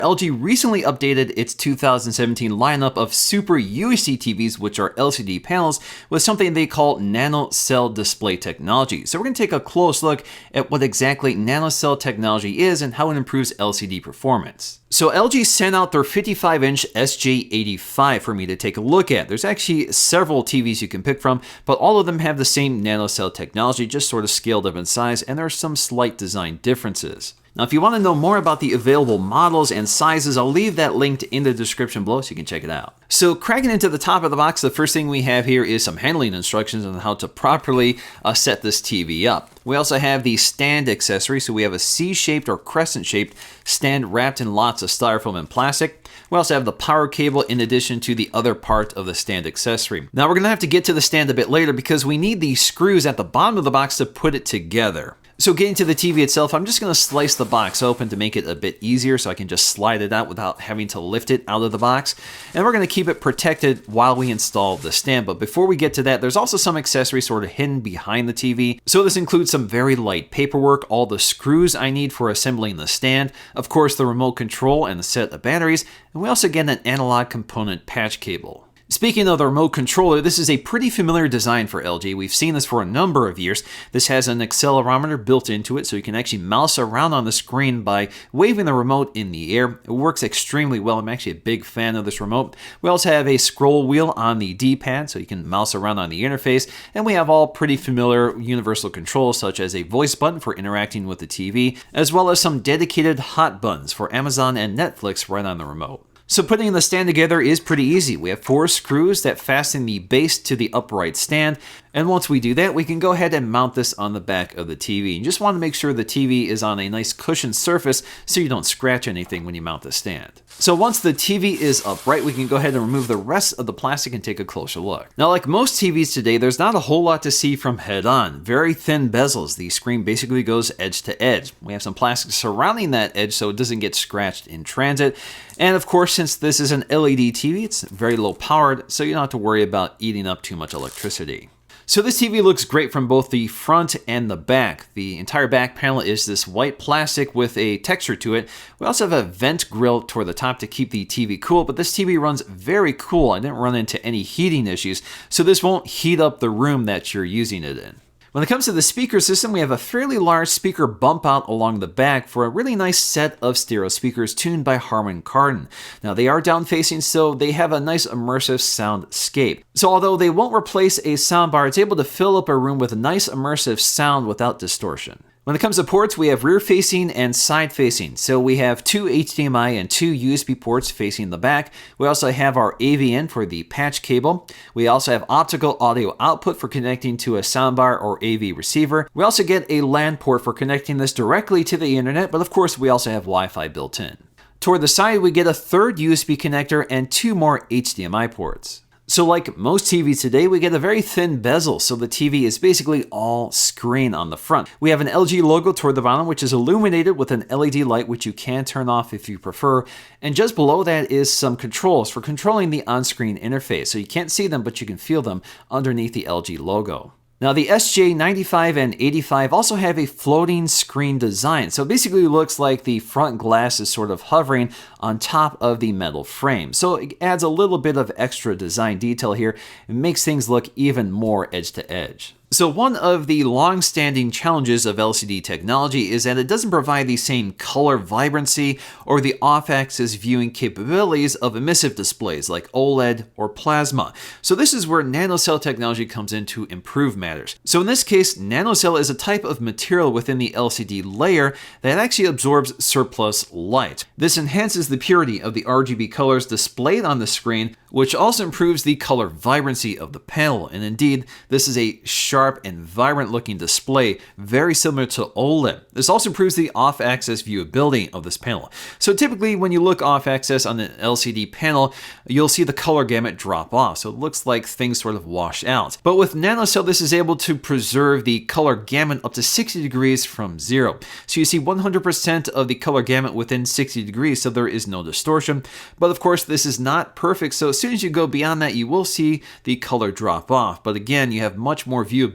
LG recently updated its 2017 lineup of Super UHD TVs, which are LCD panels, with something they call Nano Cell display technology. So we're going to take a close look at what exactly Nano Cell technology is and how it improves LCD performance. So LG sent out their 55-inch SJ85 for me to take a look at. There's actually several TVs you can pick from, but all of them have the same Nano Cell technology, just sort of scaled up in size, and there are some slight design differences. Now, if you want to know more about the available models and sizes, I'll leave that linked in the description below so you can check it out. So cracking into the top of the box, the first thing we have here is some handling instructions on how to properly set this TV up. We also have the stand accessory, so we have a C-shaped or crescent-shaped stand wrapped in lots of styrofoam and plastic. We also have the power cable in addition to the other part of the stand accessory. Now we're going to have to get to the stand a bit later because we need these screws at the bottom of the box to put it together. So getting to the TV itself, I'm just going to slice the box open to make it a bit easier so I can just slide it out without having to lift it out of the box. And we're going to keep it protected while we install the stand. But before we get to that, there's also some accessories sort of hidden behind the TV. So this includes some very light paperwork, all the screws I need for assembling the stand, of course the remote control and the set of batteries, and we also get an analog component patch cable. Speaking of the remote controller, this is a pretty familiar design for LG. We've seen this for a number of years. This has an accelerometer built into it, so you can actually mouse around on the screen by waving the remote in the air. It works extremely well. I'm actually a big fan of this remote. We also have a scroll wheel on the D-pad, so you can mouse around on the interface. And we have all pretty familiar universal controls, such as a voice button for interacting with the TV, as well as some dedicated hot buttons for Amazon and Netflix right on the remote. So putting the stand together is pretty easy. We have 4 screws that fasten the base to the upright stand, and once we do that, we can go ahead and mount this on the back of the TV. You just want to make sure the TV is on a nice cushioned surface so you don't scratch anything when you mount the stand. So once the TV is upright, we can go ahead and remove the rest of the plastic and take a closer look. Now, like most TVs today, there's not a whole lot to see from head on. Very thin bezels. The screen basically goes edge to edge. We have some plastic surrounding that edge so it doesn't get scratched in transit. And of course, since this is an LED TV, it's very low powered, so you don't have to worry about eating up too much electricity. So this TV looks great from both the front and the back. The entire back panel is this white plastic with a texture to it. We also have a vent grill toward the top to keep the TV cool, but this TV runs very cool. I didn't run into any heating issues, so this won't heat up the room that you're using it in. When it comes to the speaker system, we have a fairly large speaker bump out along the back for a really nice set of stereo speakers tuned by Harman Kardon. Now they are down facing, so they have a nice immersive soundscape. So although they won't replace a soundbar, it's able to fill up a room with a nice immersive sound without distortion. When it comes to ports, we have rear-facing and side-facing. So we have 2 HDMI and 2 USB ports facing the back. We also have our AV in for the patch cable. We also have optical audio output for connecting to a soundbar or AV receiver. We also get a LAN port for connecting this directly to the internet, but of course we also have Wi-Fi built in. Toward the side, we get a 3rd USB connector and 2 more HDMI ports. So like most TVs today, we get a very thin bezel, so the TV is basically all screen on the front. We have an LG logo toward the bottom, which is illuminated with an LED light, which you can turn off if you prefer. And just below that is some controls for controlling the on-screen interface. So you can't see them, but you can feel them underneath the LG logo. Now the SJ95 and 85 also have a floating screen design, so it basically looks like the front glass is sort of hovering on top of the metal frame. So it adds a little bit of extra design detail here and makes things look even more edge to edge. So one of the long-standing challenges of LCD technology is that it doesn't provide the same color vibrancy or the off-axis viewing capabilities of emissive displays like OLED or plasma. So this is where Nano Cell technology comes in to improve matters. So in this case, Nano Cell is a type of material within the LCD layer that actually absorbs surplus light. This enhances the purity of the RGB colors displayed on the screen, which also improves the color vibrancy of the panel. And indeed, this is a sharp and vibrant looking display, very similar to OLED. This also improves the off-axis viewability of this panel. So typically when you look off-axis on an LCD panel, you'll see the color gamut drop off. So it looks like things sort of wash out. But with Nano Cell, this is able to preserve the color gamut up to 60 degrees from 0. So you see 100% of the color gamut within 60 degrees, so there is no distortion. But of course, this is not perfect. So as soon as you go beyond that, you will see the color drop off. But again, you have much more viewability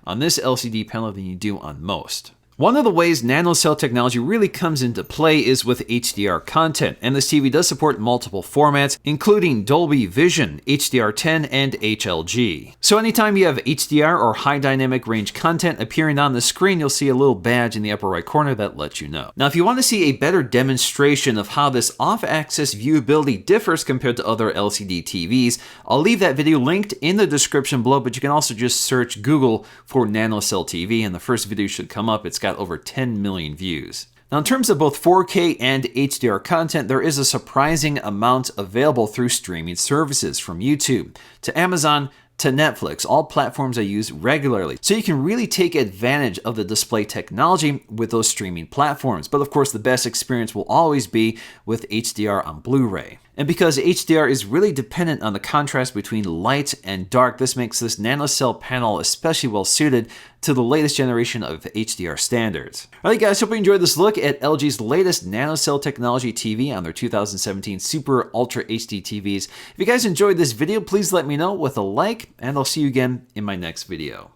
on this LCD panel than you do on most. One of the ways Nano Cell technology really comes into play is with HDR content, and this TV does support multiple formats, including Dolby Vision, HDR10, and HLG. So anytime you have HDR or high dynamic range content appearing on the screen, you'll see a little badge in the upper right corner that lets you know. Now, if you want to see a better demonstration of how this off-axis viewability differs compared to other LCD TVs, I'll leave that video linked in the description below, but you can also just search Google for Nano Cell TV, and the first video should come up. It's got over 10 million views. Now, in terms of both 4K and HDR content, there is a surprising amount available through streaming services, from YouTube to Amazon to Netflix, all platforms I use regularly. So you can really take advantage of the display technology with those streaming platforms. But of course, the best experience will always be with HDR on Blu-ray. And because HDR is really dependent on the contrast between light and dark, this makes this Nano Cell panel especially well suited to the latest generation of HDR standards. Alright guys, hope you enjoyed this look at LG's latest Nano Cell technology TV on their 2017 Super Ultra HD TVs. If you guys enjoyed this video, please let me know with a like, and I'll see you again in my next video.